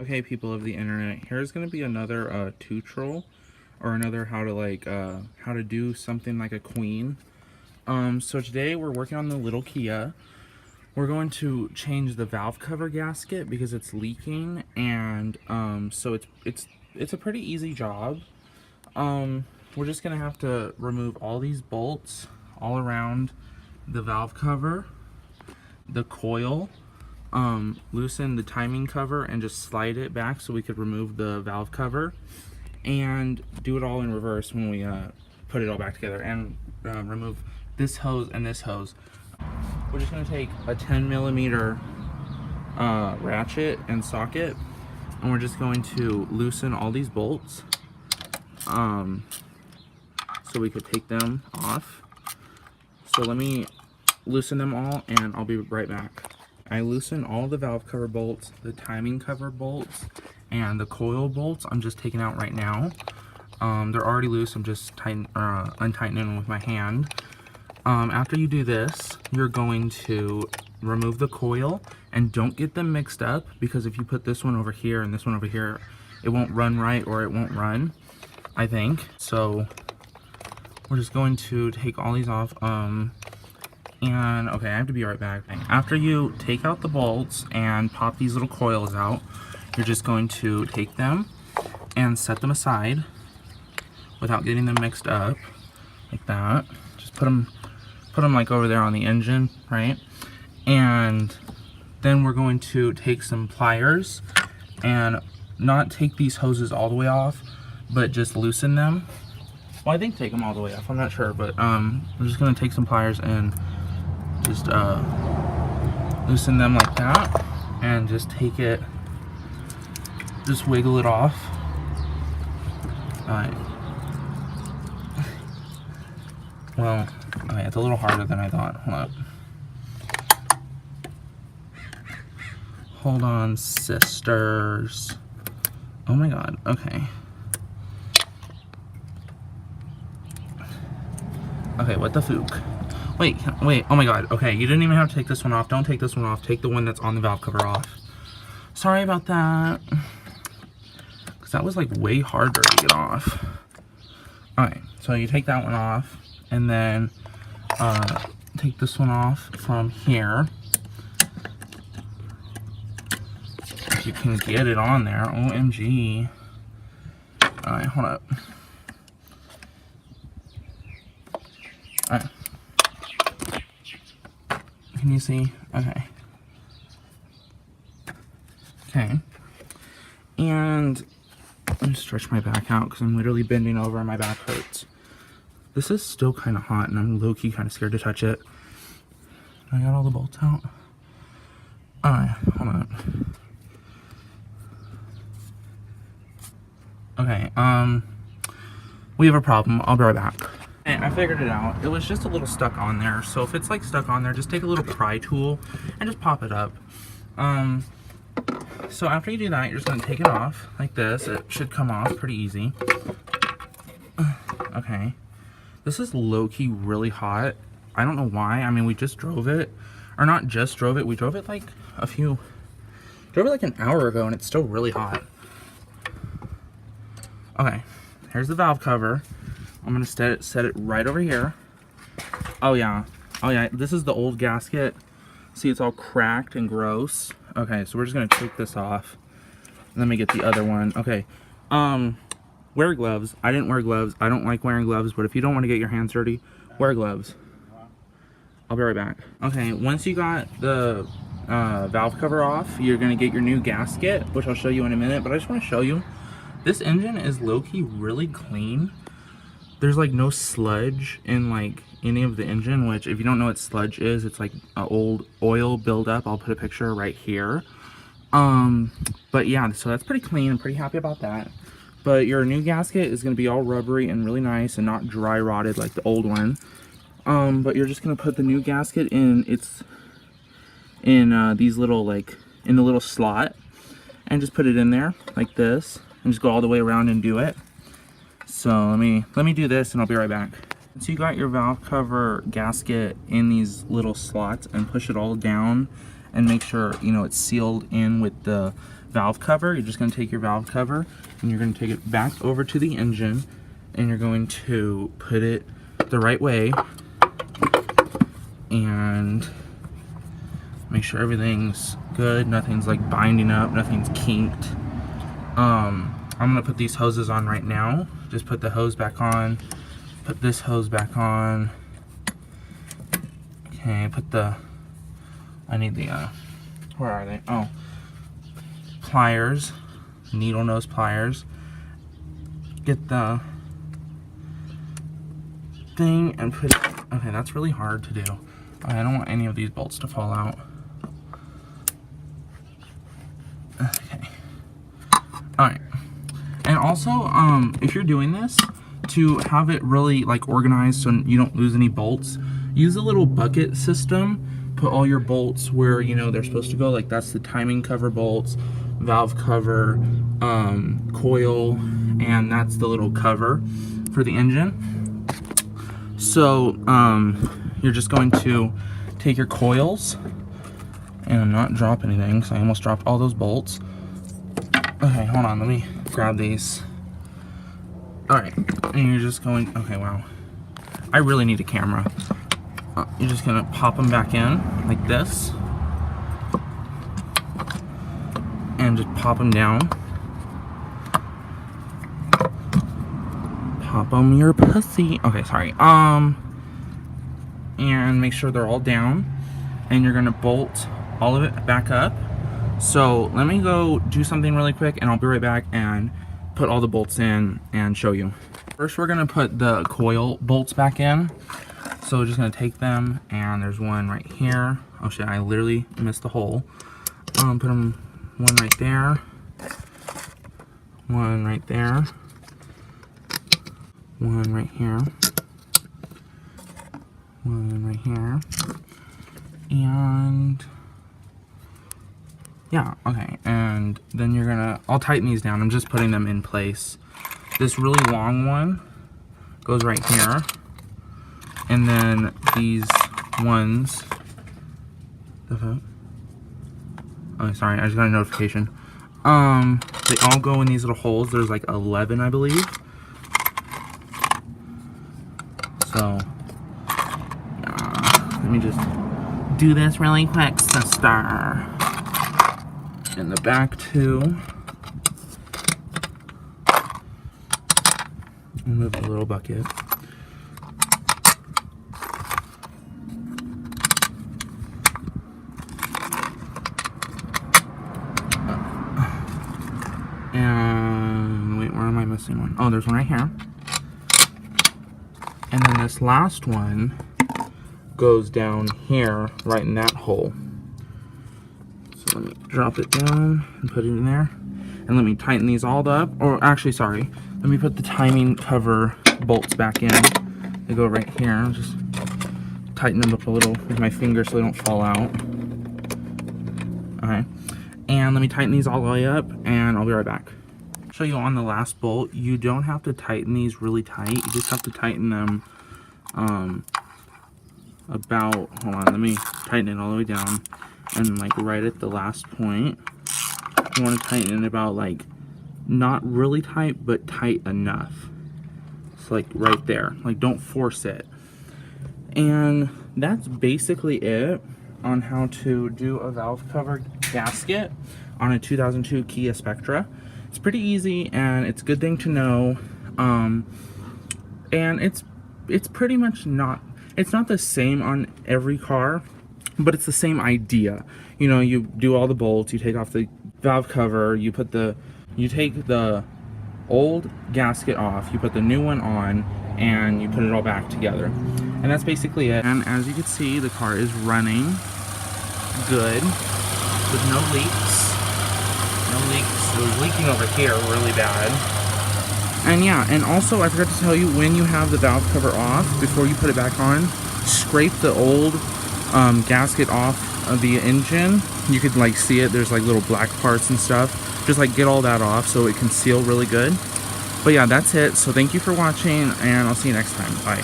Okay, people of the internet, here's gonna be another tutorial or another how to do something like a queen. So today we're working on the little Kia. We're going to change the valve cover gasket because it's leaking, and so it's a pretty easy job. We're just gonna have to remove all these bolts all around the valve cover, the coil, loosen the timing cover and just slide it back so we could remove the valve cover, and do it all in reverse when we put it all back together, and remove this hose and this hose. We're just going to take a 10mm ratchet and socket, and we're just going to loosen all these bolts so we could take them off. So let me loosen them all and I'll be right back. I loosened all the valve cover bolts, the timing cover bolts, and the coil bolts. I'm just taking out right now. They're already loose. I'm just untightening them with my hand. After you do this, you're going to remove the coil, and don't get them mixed up, because if you put this one over here and this one over here, it won't run right, or it won't run, I think. So we're just going to take all these off. And okay, I have to be right back. After you take out the bolts and pop these little coils out, you're just going to take them and set them aside without getting them mixed up, like that. Just put them like over there on the engine, right? And then we're going to take some pliers and not take these hoses all the way off, but just loosen them. Well, I think take them all the way off, I'm not sure, but I'm just gonna take some pliers and just loosen them like that, and just take it, just wiggle it off. Alright. Well, okay, it's a little harder than I thought. Hold up. Hold on, sisters. Oh my god, okay. Okay, what the fook? Wait, oh my god, okay, you didn't even have to take this one off. Don't take this one off. Take the one that's on the valve cover off. Sorry about that. Because that was like way harder to get off. Alright, so you take that one off, and then take this one off from here. If you can get it on there, OMG. Alright, hold up. Alright. Can you see? Okay. Okay. And let me stretch my back out because I'm literally bending over and my back hurts. This is still kind of hot and I'm low-key kind of scared to touch it. I got all the bolts out. Alright, hold on. Okay, we have a problem. I'll be right back. And I figured it out. It was just a little stuck on there. So if it's like stuck on there, just take a little pry tool and just pop it up. So after you do that, you're just gonna take it off like this. It should come off pretty easy. Okay. This is low-key really hot. I don't know why. I mean, we just drove it. Or not just drove it. We drove it like an hour ago, and it's still really hot. Okay. Here's the valve cover. I'm gonna set it right over here. Oh yeah, this is the old gasket. See, it's all cracked and gross. Okay, so we're just gonna take this off. Let me get the other one. Okay, wear gloves. I didn't wear gloves. I don't like wearing gloves, but if you don't want to get your hands dirty, wear gloves. I'll be right back. Okay, once you got the valve cover off, you're gonna get your new gasket, which I'll show you in a minute, but I just wanna show you, this engine is low-key really clean. There's like no sludge in like any of the engine, which if you don't know what sludge is, it's like an old oil buildup. I'll put a picture right here. But yeah, so that's pretty clean. I'm pretty happy about that. But your new gasket is going to be all rubbery and really nice and not dry rotted like the old one. But you're just going to put the new gasket in these little, like in the little slot, and just put it in there like this, and just go all the way around and do it. So let me do this and I'll be right back. So you got your valve cover gasket in these little slots, and push it all down and make sure, you know, it's sealed in with the valve cover. You're just going to take your valve cover and you're going to take it back over to the engine, and you're going to put it the right way and make sure everything's good, nothing's like binding up, nothing's kinked. I'm gonna put these hoses on right now. Just put the hose back on, put this hose back on. Okay, I need the, where are they? Oh, pliers, needle nose pliers. Get the thing and put it, okay, that's really hard to do. I don't want any of these bolts to fall out. Okay. Alright. And also, if you're doing this, to have it really like organized so you don't lose any bolts, use a little bucket system. Put all your bolts where you know they're supposed to go. Like that's the timing cover bolts, valve cover, coil, and that's the little cover for the engine. So you're just going to take your coils and not drop anything, because I almost dropped all those bolts. Okay, hold on, let me grab these. Alright, and you're just going, okay, wow. I really need a camera. You're just gonna pop them back in, like this. And just pop them down. Pop them your pussy. Okay, sorry. And make sure they're all down. And you're gonna bolt all of it back up. So let me go do something really quick and I'll be right back and put all the bolts in and show you. First we're gonna put the coil bolts back in. So we're just gonna take them, and there's one right here. Oh shit, I literally missed the hole. Put them one right there, one right there, one right here, one right here, and yeah, okay. And then you're gonna, I'll tighten these down. I'm just putting them in place. This really long one goes right here, and then these ones, oh sorry, I just got a notification. They all go in these little holes. There's like 11, I believe. So let me just do this really quick, sister. In the back too. Move the little bucket. And wait, where am I missing one? Oh, there's one right here. And then this last one goes down here, right in that hole. So let me drop it down and put it in there. And let me tighten these all up. Or actually, sorry. Let me put the timing cover bolts back in. They go right here. Just tighten them up a little with my finger so they don't fall out. Okay. And let me tighten these all the way up, and I'll be right back. Show you on the last bolt, you don't have to tighten these really tight. You just have to tighten them about, hold on, let me tighten it all the way down. And like right at the last point, you want to tighten it about like, not really tight, but tight enough. It's like right there. Like don't force it. And that's basically it on how to do a valve cover gasket on a 2002 Kia Spectra. It's pretty easy, and it's a good thing to know. And it's pretty much not, it's not the same on every car, but it's the same idea. You know, you do all the bolts, you take off the valve cover, you take the old gasket off, you put the new one on, and you put it all back together. And that's basically it. And as you can see, the car is running good with no leaks. No leaks. It was leaking over here really bad. And yeah, and also I forgot to tell you, when you have the valve cover off, before you put it back on, scrape the old gasket off of the engine. You could like see it, there's like little black parts and stuff. Just like get all that off so it can seal really good. But yeah, that's it. So thank you for watching, and I'll see you next time. Bye.